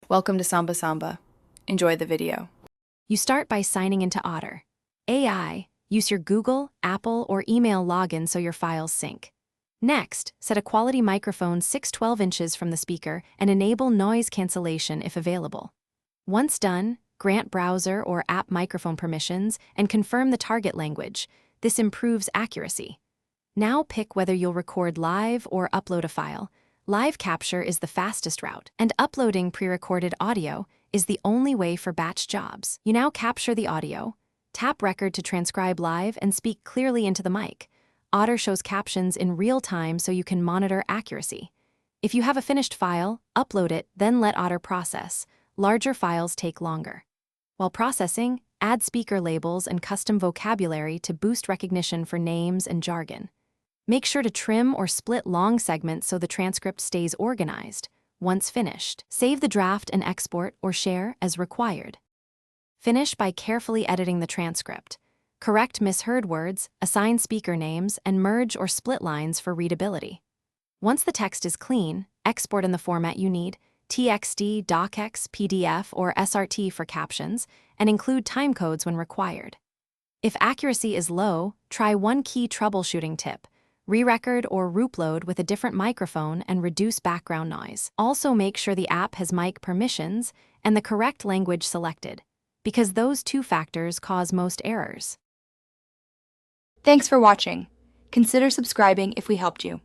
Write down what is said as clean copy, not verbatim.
Welcome to Samba Samba. Enjoy the video. You start by signing into Otter AI. Use your Google, Apple, or email login so your files sync. Next, set a quality microphone 6-12 inches from the speaker and enable noise cancellation if available. Once done, grant browser or app microphone permissions and confirm the target language. This improves accuracy. Now pick whether you'll record live or upload a file. Live capture is the fastest route, and uploading pre-recorded audio is the only way for batch jobs. You now capture the audio, tap record to transcribe live, and speak clearly into the mic. Otter shows captions in real time so you can monitor accuracy. If you have a finished file, upload it, then let Otter process. Larger files take longer. While processing, add speaker labels and custom vocabulary to boost recognition for names and jargon. Make sure to trim or split long segments so the transcript stays organized. Once finished, save the draft and export or share as required. Finish by carefully editing the transcript. Correct misheard words, assign speaker names, and merge or split lines for readability. Once the text is clean, export in the format you need, TXT, DocX, PDF, or SRT for captions, and include timecodes when required. If accuracy is low, try one key troubleshooting tip. Re-record or roupload with a different microphone and reduce background noise. Also make sure the app has mic permissions and the correct language selected, because those two factors cause most errors. Thanks for watching. Consider subscribing if we helped you.